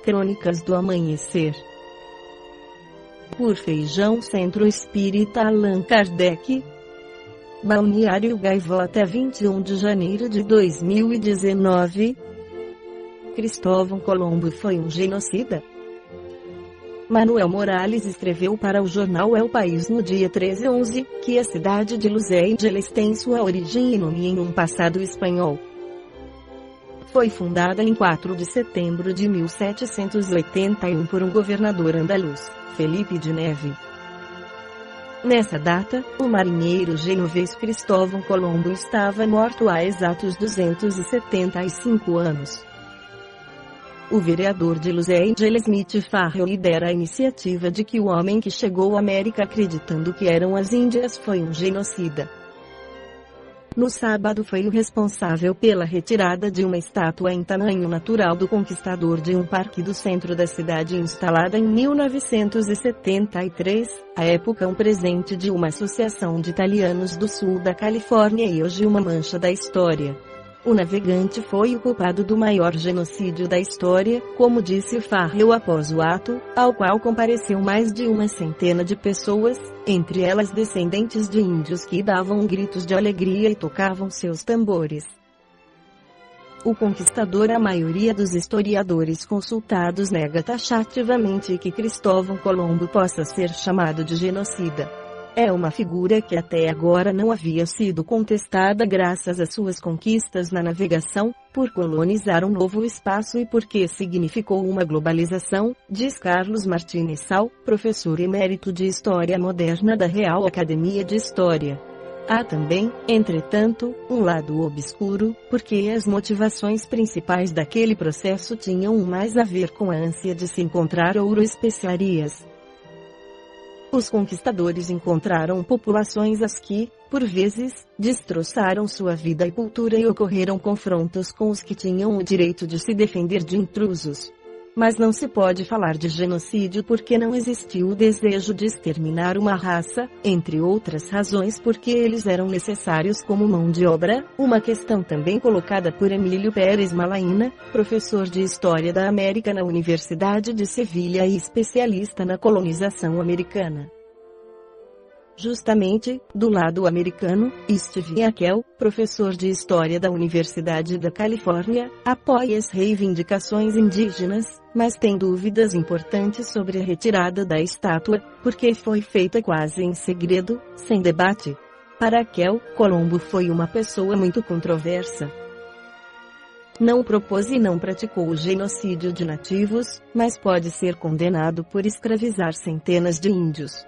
Crônicas do Amanhecer. Por Feijão Centro Espírita Allan Kardec. Balneário Gaivota, 21 de janeiro de 2019. Cristóvão Colombo foi um genocida? Manuel Morales escreveu para o jornal El País no dia 13/11, que a cidade de Los Angeles tem sua origem e nome em um passado espanhol. Foi fundada em 4 de setembro de 1781 por um governador andaluz, Felipe de Neve. Nessa data, o marinheiro genovês Cristóvão Colombo estava morto há exatos 275 anos. O vereador de Los Angeles, Mitch Farrell, lidera a iniciativa de que o homem que chegou à América acreditando que eram as Índias foi um genocida. No sábado foi o responsável pela retirada de uma estátua em tamanho natural do conquistador de um parque do centro da cidade instalada em 1973, à época um presente de uma associação de italianos do sul da Califórnia e hoje uma mancha da história. O navegante foi o culpado do maior genocídio da história, como disse Farrell após o ato, ao qual compareceu mais de uma centena de pessoas, entre elas descendentes de índios que davam gritos de alegria e tocavam seus tambores. O conquistador, a maioria dos historiadores consultados, nega taxativamente que Cristóvão Colombo possa ser chamado de genocida. É uma figura que até agora não havia sido contestada graças às suas conquistas na navegação, por colonizar um novo espaço e porque significou uma globalização, diz Carlos Martínez Sal, professor emérito de História Moderna da Real Academia de História. Há também, entretanto, um lado obscuro, porque as motivações principais daquele processo tinham mais a ver com a ânsia de se encontrar ouro e especiarias. Os conquistadores encontraram populações as que, por vezes, destroçaram sua vida e cultura e ocorreram confrontos com os que tinham o direito de se defender de intrusos. Mas não se pode falar de genocídio porque não existiu o desejo de exterminar uma raça, entre outras razões porque eles eram necessários como mão de obra, uma questão também colocada por Emílio Pérez Malaína, professor de História da América na Universidade de Sevilha e especialista na colonização americana. Justamente, do lado americano, Steve Akel, professor de História da Universidade da Califórnia, apoia as reivindicações indígenas, mas tem dúvidas importantes sobre a retirada da estátua, porque foi feita quase em segredo, sem debate. Para Akel, Colombo foi uma pessoa muito controversa. Não propôs e não praticou o genocídio de nativos, mas pode ser condenado por escravizar centenas de índios.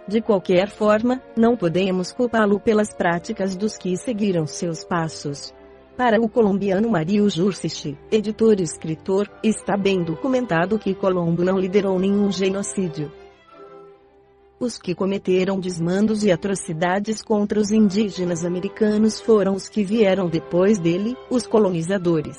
De qualquer forma, não podemos culpá-lo pelas práticas dos que seguiram seus passos. Para o colombiano Mario Jursich, editor e escritor, está bem documentado que Colombo não liderou nenhum genocídio. Os que cometeram desmandos e atrocidades contra os indígenas americanos foram os que vieram depois dele, os colonizadores.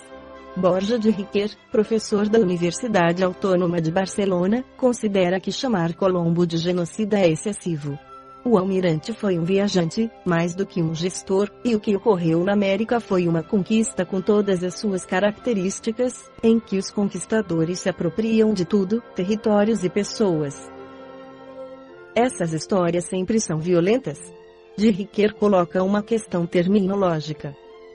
Borja de Riquer, professor da Universidade Autônoma de Barcelona, considera que chamar Colombo de genocida é excessivo. O almirante foi um viajante, mais do que um gestor, e o que ocorreu na América foi uma conquista com todas as suas características, em que os conquistadores se apropriam de tudo, territórios e pessoas. Essas histórias sempre são violentas. De Riquer coloca uma questão terminológica.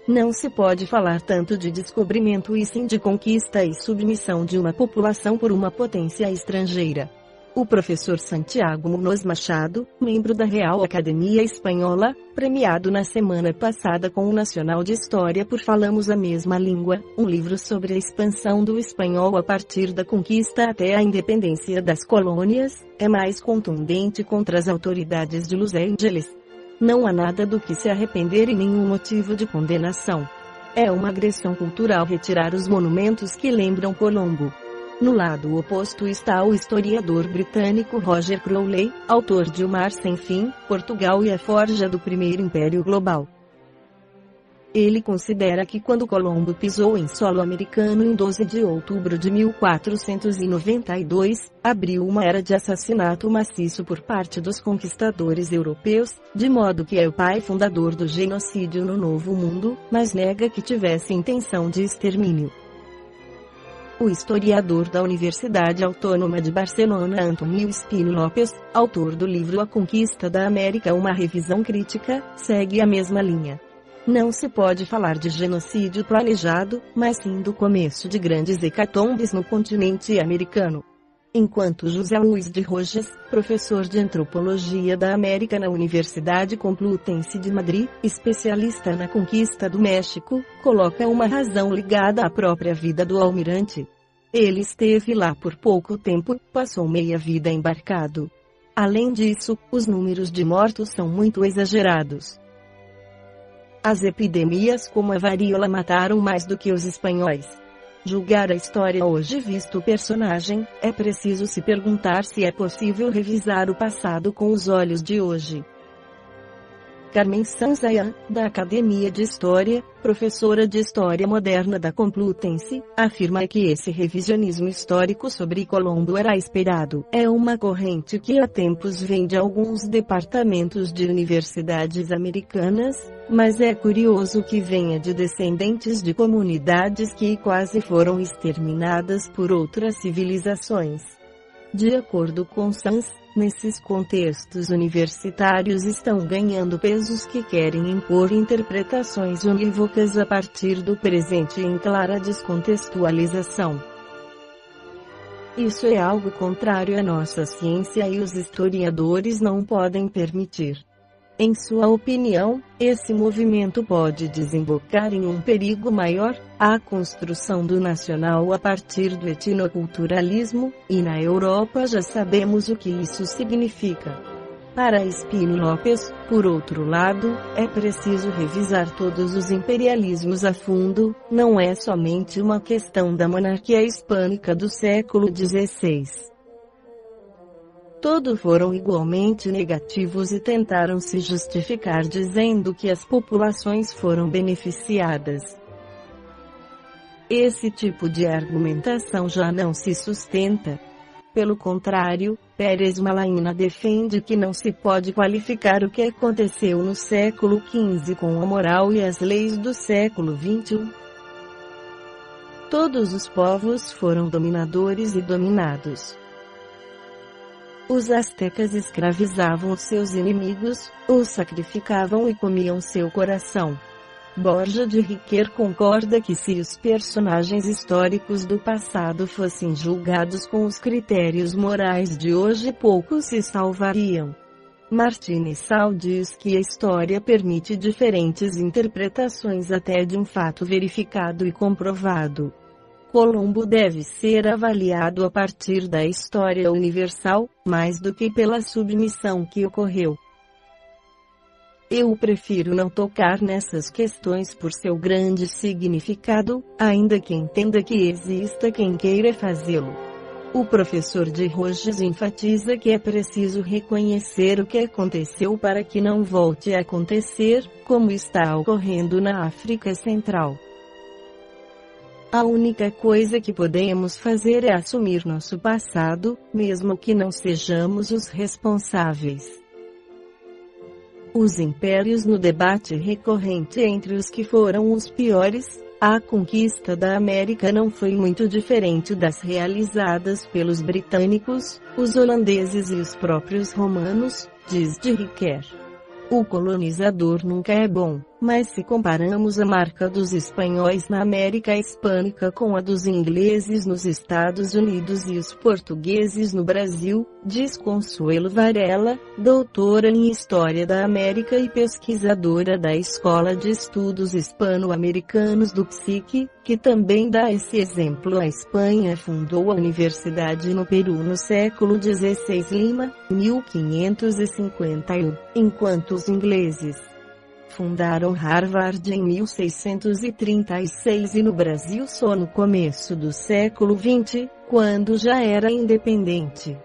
Não se pode falar tanto de descobrimento e sim de conquista e submissão de uma população por uma potência estrangeira. O professor Santiago Munoz Machado, membro da Real Academia Espanhola, premiado na semana passada com o Nacional de História por Falamos a Mesma Língua, um livro sobre a expansão do espanhol a partir da conquista até a independência das colônias, é mais contundente contra as autoridades de Los Angeles. Não há nada do que se arrepender e nenhum motivo de condenação. É uma agressão cultural retirar os monumentos que lembram Colombo. No lado oposto está o historiador britânico Roger Crowley, autor de O Mar Sem Fim, Portugal e a Forja do Primeiro Império Global. Ele considera que quando Colombo pisou em solo americano em 12 de outubro de 1492, abriu uma era de assassinato maciço por parte dos conquistadores europeus, de modo que é o pai fundador do genocídio no Novo Mundo, mas nega que tivesse intenção de extermínio. O historiador da Universidade Autônoma de Barcelona Antonio Espino López, autor do livro A Conquista da América, uma revisão crítica, segue a mesma linha. Não se pode falar de genocídio planejado, mas sim do começo de grandes hecatombes no continente americano. Enquanto José Luiz de Rojas, professor de Antropologia da América na Universidade Complutense de Madrid, especialista na conquista do México, coloca uma razão ligada à própria vida do almirante. Ele esteve lá por pouco tempo, passou meia vida embarcado. Além disso, os números de mortos são muito exagerados. As epidemias como a varíola mataram mais do que os espanhóis. Julgar a história hoje visto o personagem, é preciso se perguntar se é possível revisar o passado com os olhos de hoje. Carmen Sanzayan, da Academia de História, professora de História Moderna da Complutense, afirma que esse revisionismo histórico sobre Colombo era esperado. É uma corrente que há tempos vem de alguns departamentos de universidades americanas, mas é curioso que venha de descendentes de comunidades que quase foram exterminadas por outras civilizações. De acordo com Sanz, nesses contextos universitários estão ganhando pesos que querem impor interpretações unívocas a partir do presente em clara descontextualização. Isso é algo contrário à nossa ciência e os historiadores não podem permitir. Em sua opinião, esse movimento pode desembocar em um perigo maior, a construção do nacional a partir do etnoculturalismo, e na Europa já sabemos o que isso significa. Para Espino López, por outro lado, é preciso revisar todos os imperialismos a fundo, não é somente uma questão da monarquia hispânica do século XVI. Todos foram igualmente negativos e tentaram se justificar dizendo que as populações foram beneficiadas. Esse tipo de argumentação já não se sustenta. Pelo contrário, Pérez Malaína defende que não se pode qualificar o que aconteceu no século XV com a moral e as leis do século XXI. Todos os povos foram dominadores e dominados. Os astecas escravizavam os seus inimigos, os sacrificavam e comiam seu coração. Borja de Riquer concorda que se os personagens históricos do passado fossem julgados com os critérios morais de hoje, poucos se salvariam. Martínez Sal diz que a história permite diferentes interpretações até de um fato verificado e comprovado. Colombo deve ser avaliado a partir da história universal, mais do que pela submissão que ocorreu. Eu prefiro não tocar nessas questões por seu grande significado, ainda que entenda que exista quem queira fazê-lo. O professor de Rojas enfatiza que é preciso reconhecer o que aconteceu para que não volte a acontecer, como está ocorrendo na África Central. A única coisa que podemos fazer é assumir nosso passado, mesmo que não sejamos os responsáveis. Os impérios no debate recorrente entre os que foram os piores, a conquista da América não foi muito diferente das realizadas pelos britânicos, os holandeses e os próprios romanos, diz de Riquer. O colonizador nunca é bom, mas se comparamos a marca dos espanhóis na América Hispânica com a dos ingleses nos Estados Unidos e os portugueses no Brasil, diz Consuelo Varela, doutora em História da América e pesquisadora da Escola de Estudos Hispano-Americanos do PSIC, que também dá esse exemplo. A Espanha fundou a universidade no Peru no século XVI, Lima, 1551, enquanto os ingleses fundaram Harvard em 1636 e no Brasil só no começo do século XX, quando já era independente.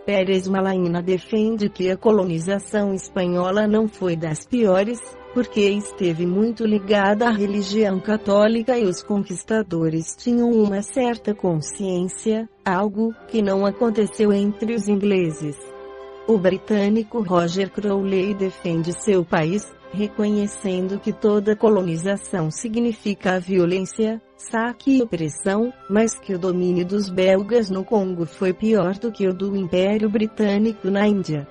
Pérez Malaína defende que a colonização espanhola não foi das piores, porque esteve muito ligada à religião católica e os conquistadores tinham uma certa consciência, algo que não aconteceu entre os ingleses. O britânico Roger Crowley defende seu país, reconhecendo que toda colonização significa a violência, saque e opressão, mas que o domínio dos belgas no Congo foi pior do que o do Império Britânico na Índia.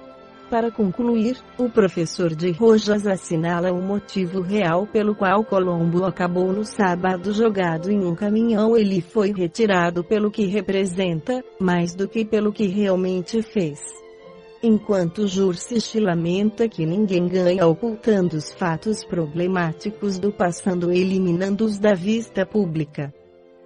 Para concluir, o professor de Rojas assinala o motivo real pelo qual Colombo acabou no sábado jogado em um caminhão. Ele foi retirado pelo que representa, mais do que pelo que realmente fez. Enquanto Jurcic lamenta que ninguém ganha ocultando os fatos problemáticos do passado e eliminando-os da vista pública.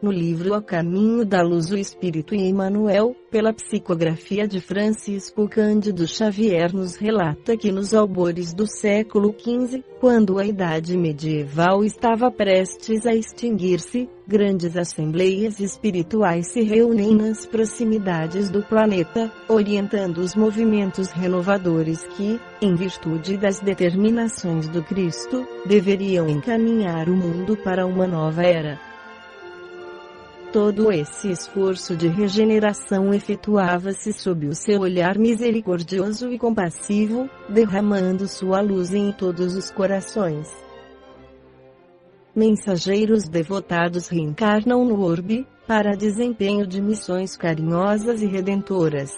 No livro A Caminho da Luz, o Espírito e Emmanuel, pela psicografia de Francisco Cândido Xavier, nos relata que nos albores do século XV, quando a Idade Medieval estava prestes a extinguir-se, grandes assembleias espirituais se reúnem nas proximidades do planeta, orientando os movimentos renovadores que, em virtude das determinações do Cristo, deveriam encaminhar o mundo para uma nova era. Todo esse esforço de regeneração efetuava-se sob o seu olhar misericordioso e compassivo, derramando sua luz em todos os corações. Mensageiros devotados reencarnam no orbe, para desempenho de missões carinhosas e redentoras.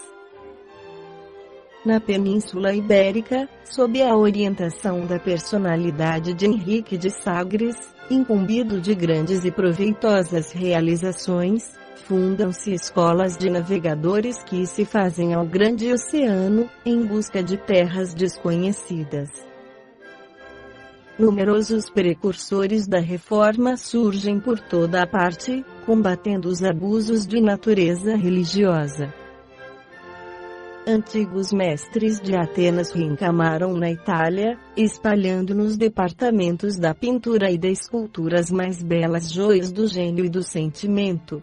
Na Península Ibérica, sob a orientação da personalidade de Henrique de Sagres, incumbido de grandes e proveitosas realizações, fundam-se escolas de navegadores que se fazem ao grande oceano, em busca de terras desconhecidas. Numerosos precursores da reforma surgem por toda a parte, combatendo os abusos de natureza religiosa. Antigos mestres de Atenas reencamaram na Itália, espalhando nos departamentos da pintura e da escultura as mais belas joias do gênio e do sentimento.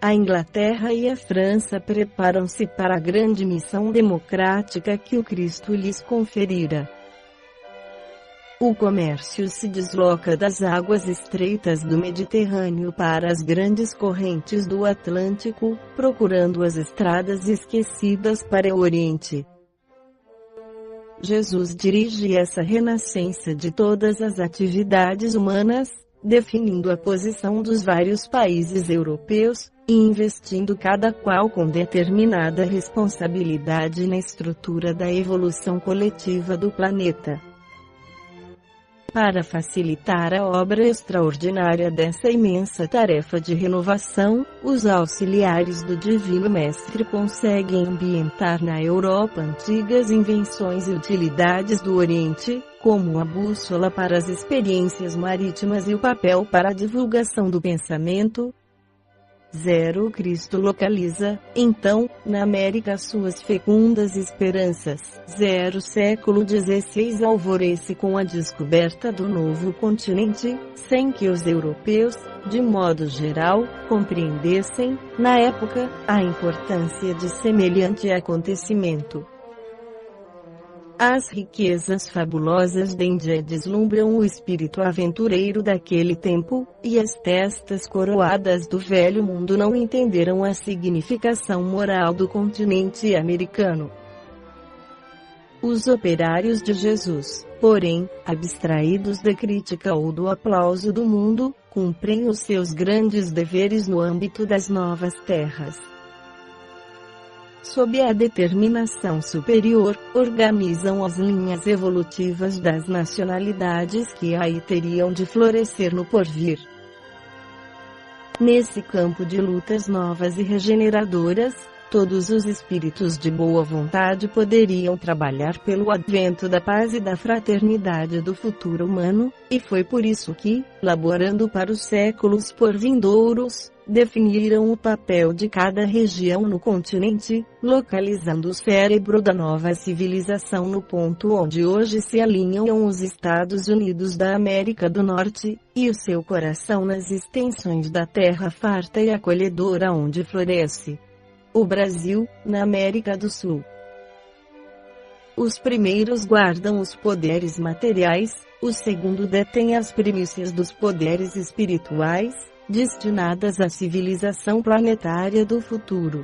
A Inglaterra e a França preparam-se para a grande missão democrática que o Cristo lhes conferira. O comércio se desloca das águas estreitas do Mediterrâneo para as grandes correntes do Atlântico, procurando as estradas esquecidas para o Oriente. Jesus dirige essa renascença de todas as atividades humanas, definindo a posição dos vários países europeus, e investindo cada qual com determinada responsabilidade na estrutura da evolução coletiva do planeta. Para facilitar a obra extraordinária dessa imensa tarefa de renovação, os auxiliares do Divino Mestre conseguem ambientar na Europa antigas invenções e utilidades do Oriente, como a bússola para as experiências marítimas e o papel para a divulgação do pensamento. O Cristo localiza, então, na América suas fecundas esperanças. Século XVI alvorece com a descoberta do novo continente, sem que os europeus, de modo geral, compreendessem, na época, a importância de semelhante acontecimento. As riquezas fabulosas da Índia deslumbram o espírito aventureiro daquele tempo, e as testas coroadas do velho mundo não entenderam a significação moral do continente americano. Os operários de Jesus, porém, abstraídos da crítica ou do aplauso do mundo, cumprem os seus grandes deveres no âmbito das novas terras. Sob a determinação superior, organizam as linhas evolutivas das nacionalidades que aí teriam de florescer no porvir. Nesse campo de lutas novas e regeneradoras, todos os espíritos de boa vontade poderiam trabalhar pelo advento da paz e da fraternidade do futuro humano, e foi por isso que, laborando para os séculos por vindouros, definiram o papel de cada região no continente, localizando o cérebro da nova civilização no ponto onde hoje se alinham os Estados Unidos da América do Norte, e o seu coração nas extensões da terra farta e acolhedora onde floresce o Brasil, na América do Sul. Os primeiros guardam os poderes materiais, o segundo detém as primícias dos poderes espirituais, destinadas à civilização planetária do futuro.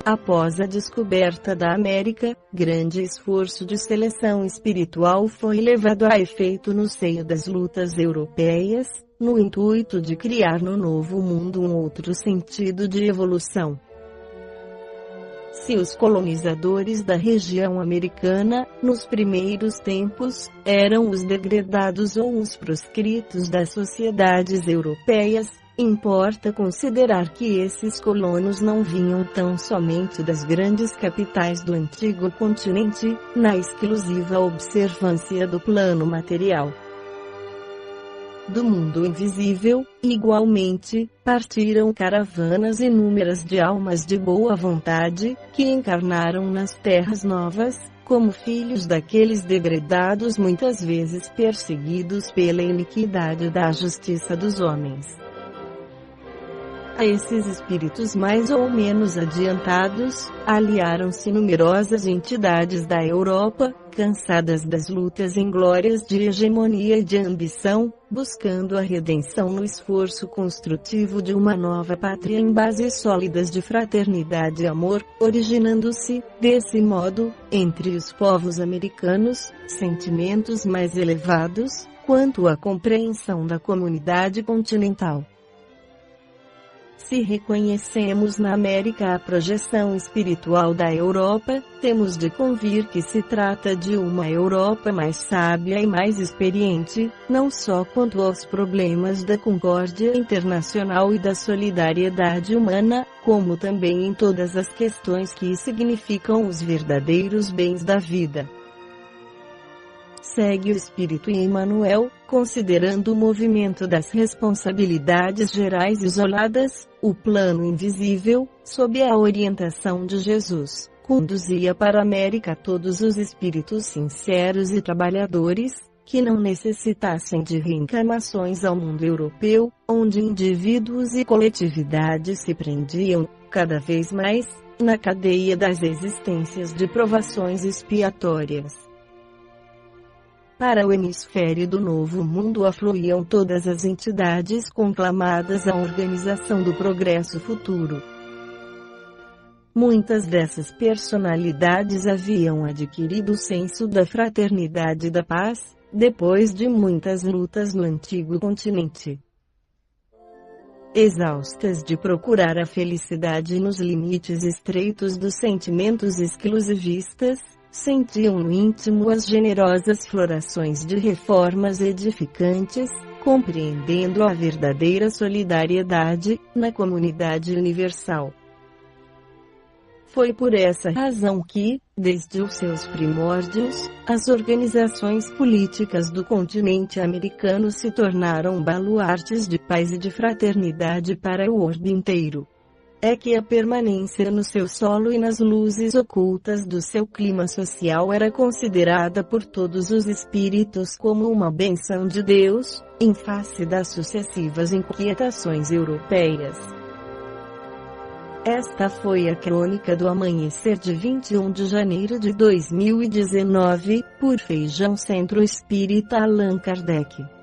Após a descoberta da América, grande esforço de seleção espiritual foi levado a efeito no seio das lutas europeias, no intuito de criar no Novo Mundo um outro sentido de evolução. Se os colonizadores da região americana, nos primeiros tempos, eram os degredados ou os proscritos das sociedades europeias, importa considerar que esses colonos não vinham tão somente das grandes capitais do antigo continente, na exclusiva observância do plano material. Do mundo invisível, igualmente, partiram caravanas inúmeras de almas de boa vontade, que encarnaram nas terras novas, como filhos daqueles degredados muitas vezes perseguidos pela iniquidade da justiça dos homens. A esses espíritos mais ou menos adiantados, aliaram-se numerosas entidades da Europa, cansadas das lutas inglórias de hegemonia e de ambição, buscando a redenção no esforço construtivo de uma nova pátria em bases sólidas de fraternidade e amor, originando-se, desse modo, entre os povos americanos, sentimentos mais elevados, quanto à compreensão da comunidade continental. Se reconhecemos na América a projeção espiritual da Europa, temos de convir que se trata de uma Europa mais sábia e mais experiente, não só quanto aos problemas da concórdia internacional e da solidariedade humana, como também em todas as questões que significam os verdadeiros bens da vida. Segue o Espírito Emmanuel, considerando o movimento das responsabilidades gerais isoladas, o plano invisível, sob a orientação de Jesus, conduzia para a América todos os espíritos sinceros e trabalhadores, que não necessitassem de reencarnações ao mundo europeu, onde indivíduos e coletividades se prendiam, cada vez mais, na cadeia das existências de provações expiatórias. Para o hemisfério do Novo Mundo afluíam todas as entidades conclamadas à organização do progresso futuro. Muitas dessas personalidades haviam adquirido o senso da fraternidade e da paz, depois de muitas lutas no antigo continente. Exaustas de procurar a felicidade nos limites estreitos dos sentimentos exclusivistas, sentiam no íntimo as generosas florações de reformas edificantes, compreendendo a verdadeira solidariedade na comunidade universal. Foi por essa razão que, desde os seus primórdios, as organizações políticas do continente americano se tornaram baluartes de paz e de fraternidade para o orbe inteiro. É que a permanência no seu solo e nas luzes ocultas do seu clima social era considerada por todos os espíritos como uma bênção de Deus, em face das sucessivas inquietações europeias. Esta foi a crônica do amanhecer de 21 de janeiro de 2019, por Feijão Centro Espírita Allan Kardec.